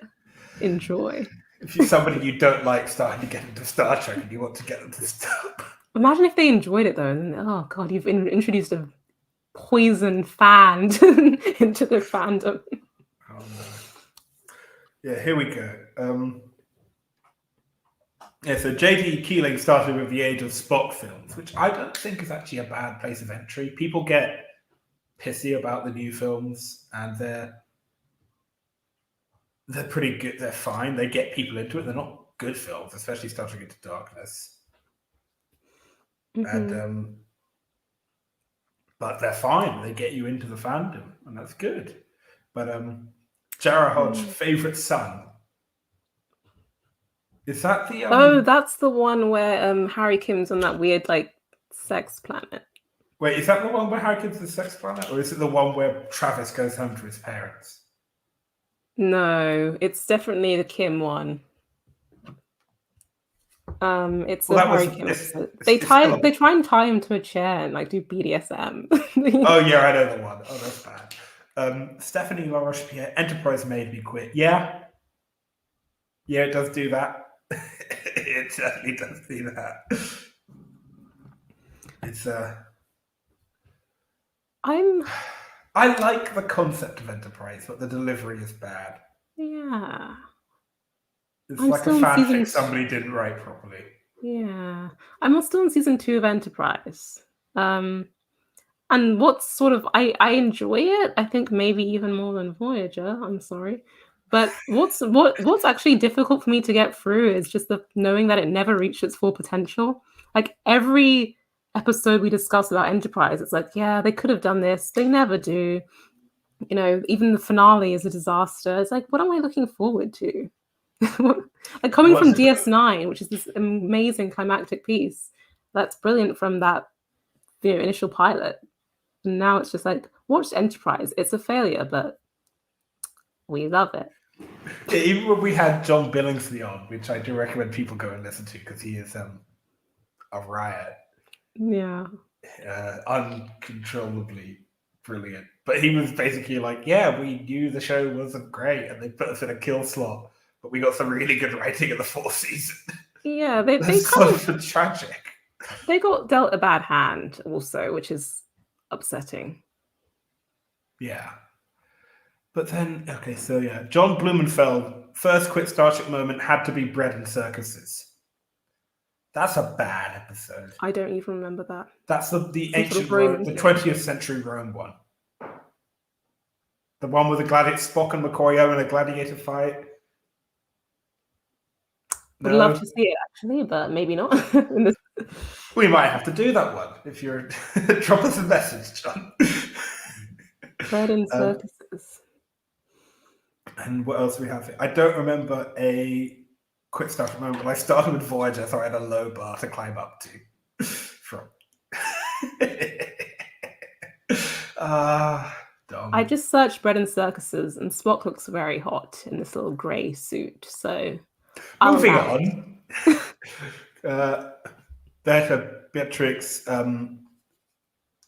enjoy." If you're somebody you don't like starting to get into Star Trek and you want to get them to stop. Imagine if they enjoyed it though, and oh god, you've introduced a poison fan into the fandom. Oh no. Yeah, here we go. Yeah, so J.D. Keeling started with the Age of Spock films, which I don't think is actually a bad place of entry. People get pissy about the new films, and they're pretty good. They're fine. They get people into it. They're not good films, especially Star Trek Into Darkness. Mhm. And but they're fine. They get you into the fandom, and that's good. But Jara Hodge, favorite son. Is that the Oh, that's the one where Harry Kim's on that weird like sex planet. Wait, is that the one where Harry Kim's the sex planet, or is it the one where Travis goes home to his parents? No, it's definitely the Kim one. It's Well, a that was Harry Kim episode. it's They still they try and tie him to a chair and like do BDSM. Oh yeah, I know the one. Oh, that's bad. Stephanie LaRoche-Pierre, Enterprise made me quit. Yeah, it does do that. It certainly does do that. It's I like the concept of Enterprise, but the delivery is bad. Yeah. It's I'm like a still in fanfic season somebody didn't write properly. Yeah. I'm still in season 2 of Enterprise. And what's sort of I enjoy it, I think maybe even more than Voyager, I'm sorry. But what's actually difficult for me to get through is just the knowing that it never reached its full potential. Like every episode we discuss about Enterprise, it's like, yeah, they could have done this. They never do. You know, even the finale is a disaster. It's like, what am I looking forward to? Like coming from DS9, which is this amazing climactic piece that's brilliant from that initial pilot. And now it's just like, watch Enterprise. It's a failure, but we love it. Yeah, even when we had John Billingsley on, which I do recommend people go and listen to because he is a riot. Yeah. Uncontrollably brilliant. But he was basically like, yeah, we knew the show wasn't great and they put us in a kill slot, but we got some really good writing in the fourth season. Yeah, they That's kind of tragic. They got dealt a bad hand also, which is upsetting. Yeah. But then, okay, so yeah, John Blumenfeld, first quit Star Trek moment had to be bread and circuses. That's a bad episode. I don't even remember that. That's the ancient Rome, the 20th century Rome one. The one with the Spock and McCoy in a gladiator fight. Would love to see it actually, but maybe not. We might have to do that one if you're drop us a message, John. Bread and circuses. And what else do we have here? I don't remember a quick start at the moment. When I started with Voyager, so I had a low bar to climb up to. From. Dumb. I just searched bread and circuses, and Spock looks very hot in this little grey suit. So, moving on. There's Beatrix, the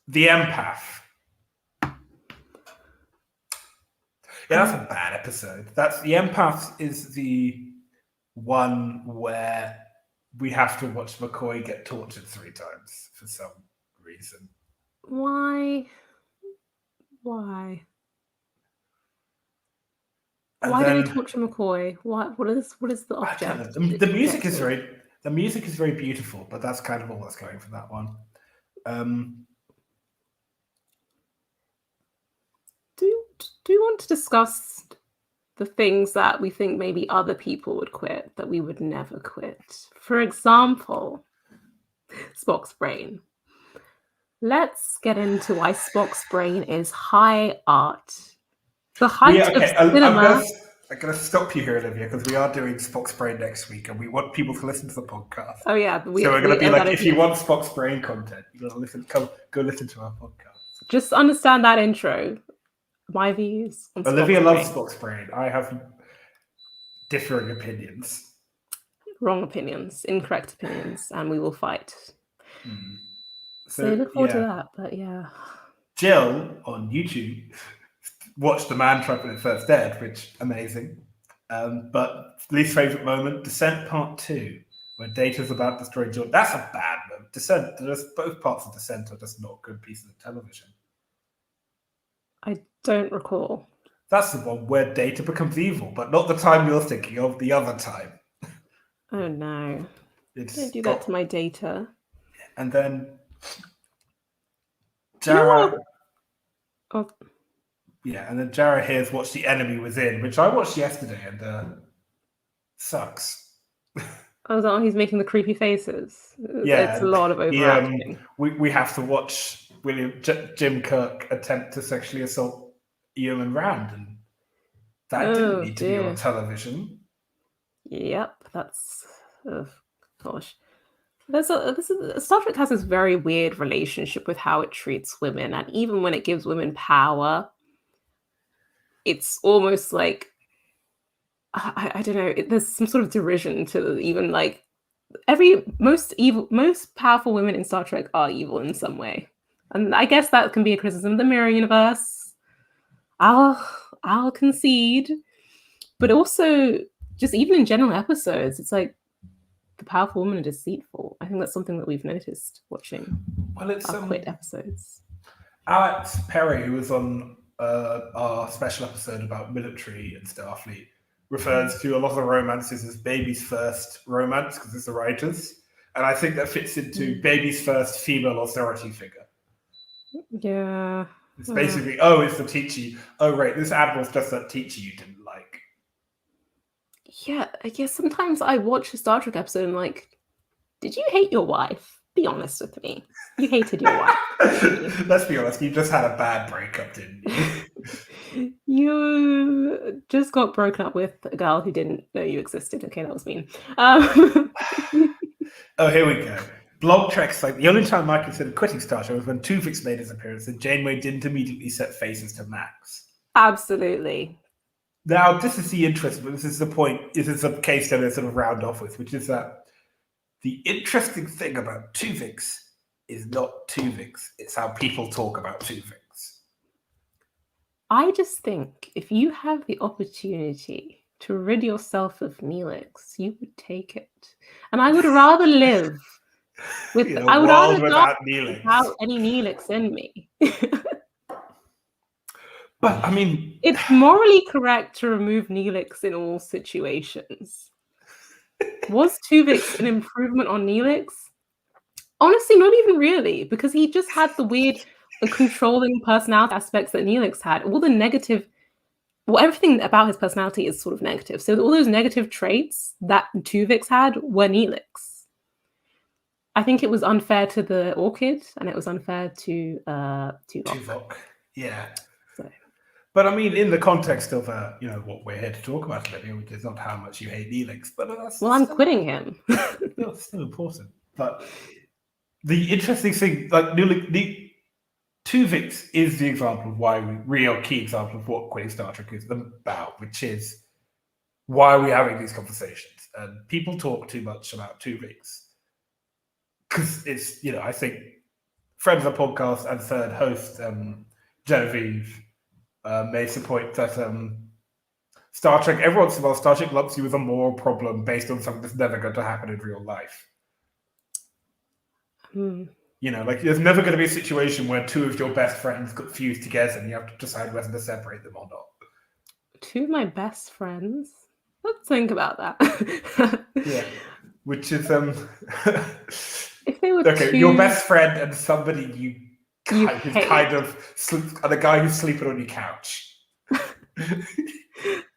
empath. Yeah, that's a bad episode. That's the empath is the one where we have to watch McCoy get tortured 3 times for some reason. Why? Why do they torture McCoy? What is the object? The music is very beautiful, but that's kind of all that's going for that one. Do you want to discuss the things that we think maybe other people would quit that we would never quit? For example, Spock's brain. Let's get into why Spock's brain is high art. The height of cinema. I'm going to stop you here, Olivia, because we are doing Spock's brain next week, and we want people to listen to the podcast. Oh yeah, so we're going to be like, if you want Spock's brain content, you got to listen. Go listen to our podcast. Just understand that intro. My views. Olivia loves Spock's brain. I have differing opinions. Wrong opinions, incorrect opinions, and we will fight. So look forward to that. But yeah, Jill on YouTube watched The Man Tried When It First Dead, which amazing. But least favorite moment, Descent Part 2, where Data's about to destroy Jordan. That's a bad moment. Descent. Both parts of Descent are just not good pieces of television. I don't recall. That's the one where Data becomes evil, but not the time you're thinking of, the other time. Oh no. It's Don't do that to my data. And then You know Jara, what? Oh, and then Jara hears what the enemy was in, which I watched yesterday, and sucks. oh, he's making the creepy faces. Yeah, It's a lot of he, overacting. we have to watch Jim Kirk attempt to sexually assault Ewan Rand, and that didn't Oh need to be on dear. television. Yep, that's gosh. Star Trek has this very weird relationship with how it treats women, and even when it gives women power, it's almost like I don't know. There's some sort of derision to even like most powerful women in Star Trek are evil in some way, and I guess that can be a criticism of the mirror universe. I'll concede, but also just even in general episodes, it's like the powerful women are deceitful. I think that's something that we've noticed watching It's our quit episodes. Alex Perry, who was on our special episode about military and Starfleet, refers to a lot of the romances as baby's first romance because it's the writers, and I think that fits into baby's first female authority figure. Yeah. It's basically, it's the teacher. Oh, right, this admiral's just that teacher you didn't like. Yeah, I guess sometimes I watch a Star Trek episode and I'm like, did you hate your wife? Be honest with me. You hated your wife. Let's be honest, you just had a bad breakup, didn't you? You just got broken up with a girl who didn't know you existed. Okay, that was mean. Oh, here we go. Blog Trek's like, the only time I considered quitting Star Trek was when Tuvix made his appearance and Janeway didn't immediately set faces to Max. Absolutely. Now, this is the interest, but this is the point. This is a case study to sort of round off with, which is that the interesting thing about Tuvix is not Tuvix. It's how people talk about Tuvix. I just think if you have the opportunity to rid yourself of Neelix, you would take it. And I would rather live with I would rather without not Neelix. without any Neelix in me. But I mean, it's morally correct to remove Neelix in all situations. Was Tuvix an improvement on Neelix? Honestly, not even really, because he just had the weird and controlling personality aspects that Neelix had. All the negative, everything about his personality is sort of negative. So all those negative traits that Tuvix had were Neelix. I think it was unfair to the Orchid, and it was unfair to Tuvok. Yeah. So. But I mean, in the context of what we're here to talk about, Olivia, which is not how much you hate Neelix, but I'm quitting him. That's still important. But the interesting thing, like Tuvix is the example of real key example of what quitting Star Trek is about, which is why are we having these conversations? And people talk too much about Tuvix because it's, I think friends of the podcast and third host Genevieve makes the point that Star Trek, every once in a while, Star Trek lumps you with a moral problem based on something that's never going to happen in real life. Like there's never going to be a situation where two of your best friends got fused together and you have to decide whether to separate them or not. Two of my best friends? Let's think about that. Yeah. Which is if they were okay, your best friend and somebody you kind of and a guy who's sleeping on your couch.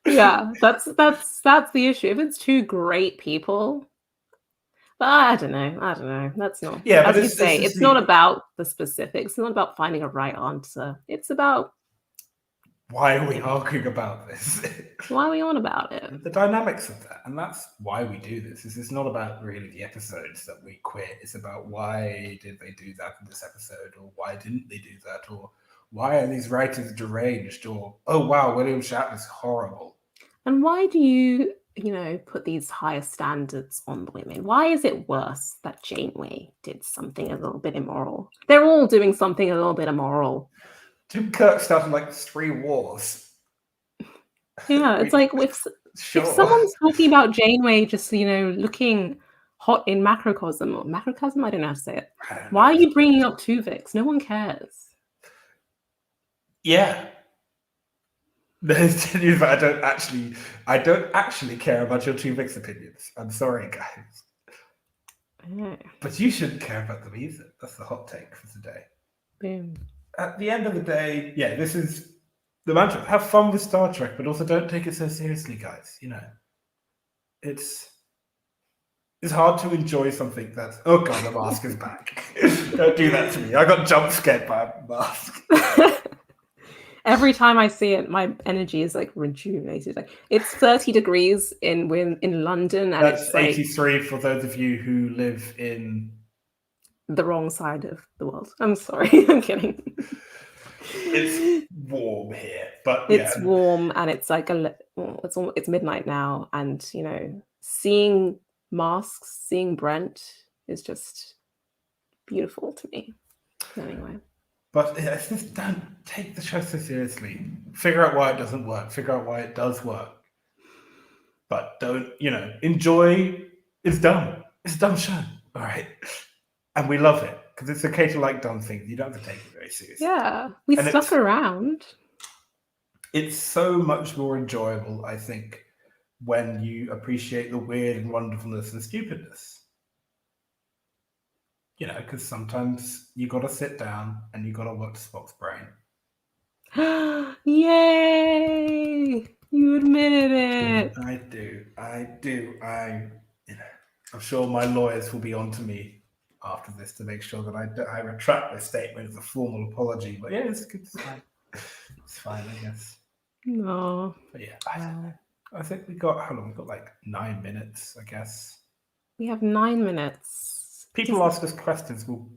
Yeah, that's the issue. If it's two great people, but I don't know. That's not. Yeah, as you say, it's not about the specifics. It's not about finding a right answer. It's about why are we arguing about this? Why are we on about it? The dynamics of that, and that's why we do this. It's not about really the episodes that we quit. It's about why did they do that in this episode, or why didn't they do that, or why are these writers deranged, or oh wow, William Shatner's horrible. And why do you put these higher standards on the women? Why is it worse that Janeway did something a little bit immoral? They're all doing something a little bit immoral. Jim Kirk started like 3 wars. Yeah, it's like if someone's talking about Janeway just looking hot in macrocosm, I don't know how to say it. Why are you bringing up Tuvix? No one cares. Yeah. But I don't actually care about your two mixed opinions. I'm sorry, guys. But you shouldn't care about them either. That's the hot take for today. Boom. At the end of the day, yeah, this is the mantra. Have fun with Star Trek, but also don't take it so seriously, guys. You know, it's hard to enjoy something that's, oh god, the mask is back. Don't do that to me. I got jump scared by a mask. Every time I see it, my energy is like rejuvenated. Like it's 30 degrees in London, and That's it's like 83 for those of you who live in the wrong side of the world. I'm sorry, I'm kidding. It's warm here, but it's warm, and it's like it's midnight now, and you know, seeing masks, seeing Brent is just beautiful to me. Anyway. But it's just don't take the show so seriously. Figure out why it doesn't work. Figure out why it does work. But don't, enjoy. It's dumb. It's a dumb show. All right. And we love it because it's okay to like dumb things. You don't have to take it very seriously. Yeah. We stuck around. It's so much more enjoyable, I think, when you appreciate the weird and wonderfulness and stupidness. Because sometimes you got to sit down and you got to watch Spock's brain. Yay! You admitted it. I do. I'm sure my lawyers will be on to me after this to make sure that I retract this statement as a formal apology. But yeah, it's fine. It's fine, I guess. No. But yeah, I think we got, how long? We got like 9 minutes, I guess. We have 9 minutes. People ask us questions. We'll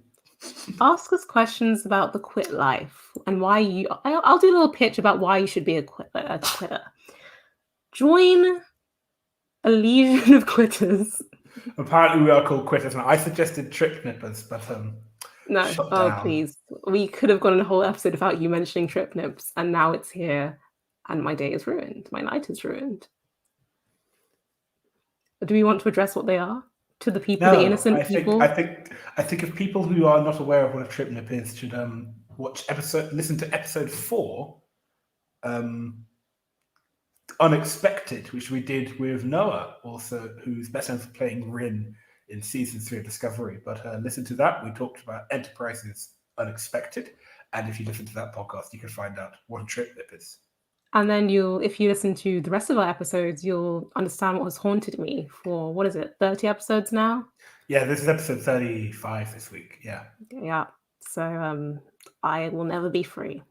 ask us questions about the quit life and why you. I'll do a little pitch about why you should be a quitter. Join a legion of quitters. Apparently, we are called quitters now. I suggested trip nippers, but no. Oh, please! We could have gone a whole episode without you mentioning trip nips, and now it's here, and my day is ruined. My night is ruined. Do we want to address what they are? To the people, the innocent people. I think if people who are not aware of what a trip nip is should listen to episode 4, Unexpected, which we did with Noah, also who's best known for playing Rin in season 3 of Discovery. But listen to that. We talked about Enterprise's Unexpected, and if you listen to that podcast, you can find out what a trip nip is. And then if you listen to the rest of our episodes, you'll understand what has haunted me for, 30 episodes now? Yeah, this is episode 35 this week. Yeah. Yeah. So I will never be free.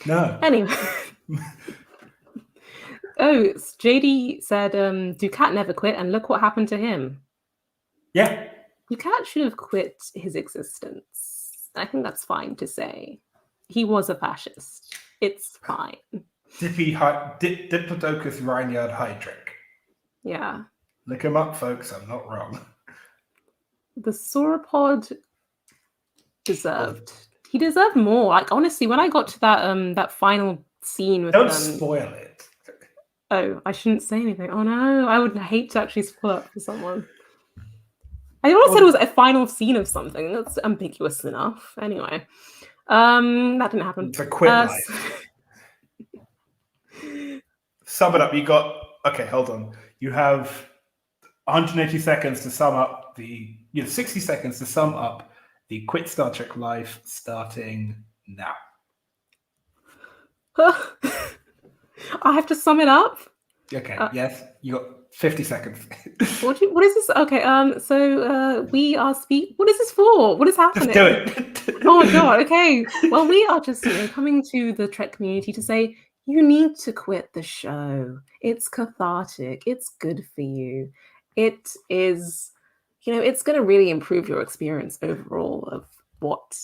No. Anyway. JD said, Ducat never quit, and look what happened to him. Yeah. Ducat should have quit his existence. I think that's fine to say. He was a fascist. It's fine. Diplodocus Reinhard Heydrich. Yeah. Look him up, folks. I'm not wrong. The sauropod deserved. He deserved more. Like, honestly, when I got to that final scene with Don't spoil it. Oh, I shouldn't say anything. Oh no, I would hate to actually spoil it for someone. I always said it was a final scene of something. That's ambiguous enough. Anyway. That didn't happen. It's a quit life. Sum it up. Okay, hold on. You have 180 seconds to sum up 60 seconds to sum up the quit Star Trek life starting now. I have to sum it up? Okay, yes. You got 50 seconds. What is this? Okay, so we are what is this for? What is happening? Just do it. Oh my god, okay. Well, we are just coming to the Trek community to say you need to quit the show. It's cathartic. It's good for you. It is, it's going to really improve your experience overall of what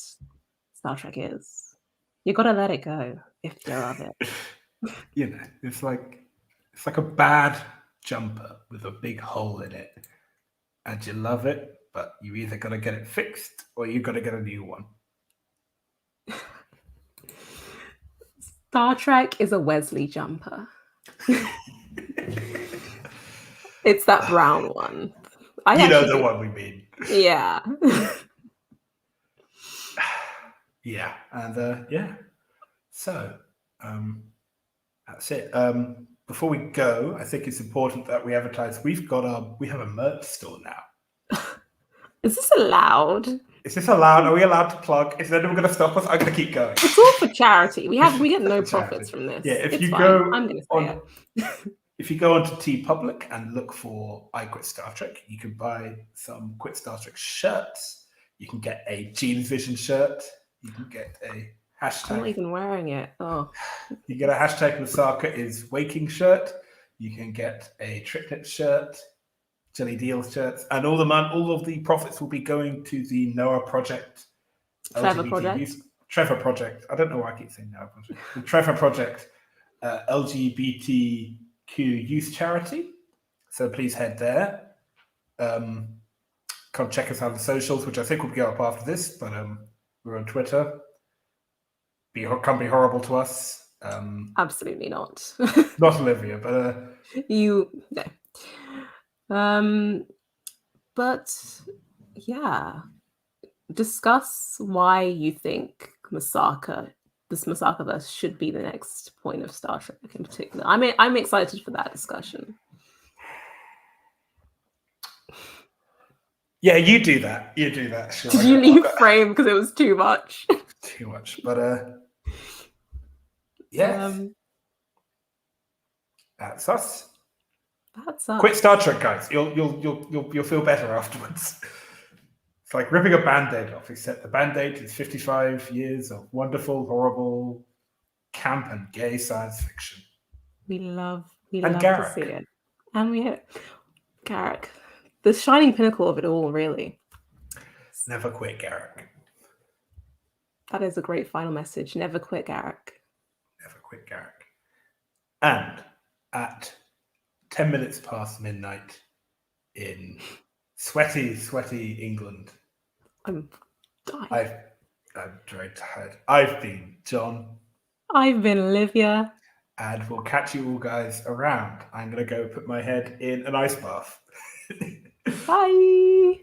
Star Trek is. You got to let it go if you love it. It's like a bad jumper with a big hole in it, and you love it, but you either got to get it fixed or you got to get a new one. Star Trek is a Wesley jumper. It's that brown one. The one we mean. Yeah. Yeah, and yeah. So, That's it. Before we go, I think it's important that we advertise. We have a merch store now. Is this allowed? Is this allowed? Are we allowed to plug? Is anyone going to stop us? I'm going to keep going. It's all for charity. We get no For charity. profits from this. Yeah, if it's you fine. go I'm going to say it. If you go onto TeePublic and look for I Quit Star Trek, you can buy some Quit Star Trek shirts. You can get a Gene's Vision shirt. You can get a hashtag. I'm not even wearing it. Oh. You get a hashtag Masaka is waking shirt. You can get a Triplet shirt, Jelly Deal shirts, and all of the profits will be going to the Noah Project. Trevor Project. Trevor Project. I don't know why I keep saying Noah Project. The Trevor Project, LGBTQ youth charity. So please head there. Come check us out on the socials, which I think will go up after this, but we're on Twitter. Can't be horrible to us. Absolutely not. Not Olivia, but no. But yeah, discuss why you think this Masaka-verse should be the next point of Star Trek in particular. I'm excited for that discussion. Yeah, you do that. Sure. Did you leave frame because it was too much? Too much, but yes, that's us. That's us. Quit Star Trek, guys. You'll feel better afterwards. It's like ripping a Band-Aid off, except the Band-Aid is 55 years of wonderful, horrible, camp and gay science fiction. We love Garrick. to see it. And we hit Garrick. The shining pinnacle of it all, really. Never quit, Garrick. That is a great final message. Never quit, Garrick. Never quit, Garrick. And at 10 minutes past midnight in sweaty England, I'm dying. I'm very tired. I've been John. I've been Olivia. And we'll catch you all guys around. I'm going to go put my head in an ice bath. Bye.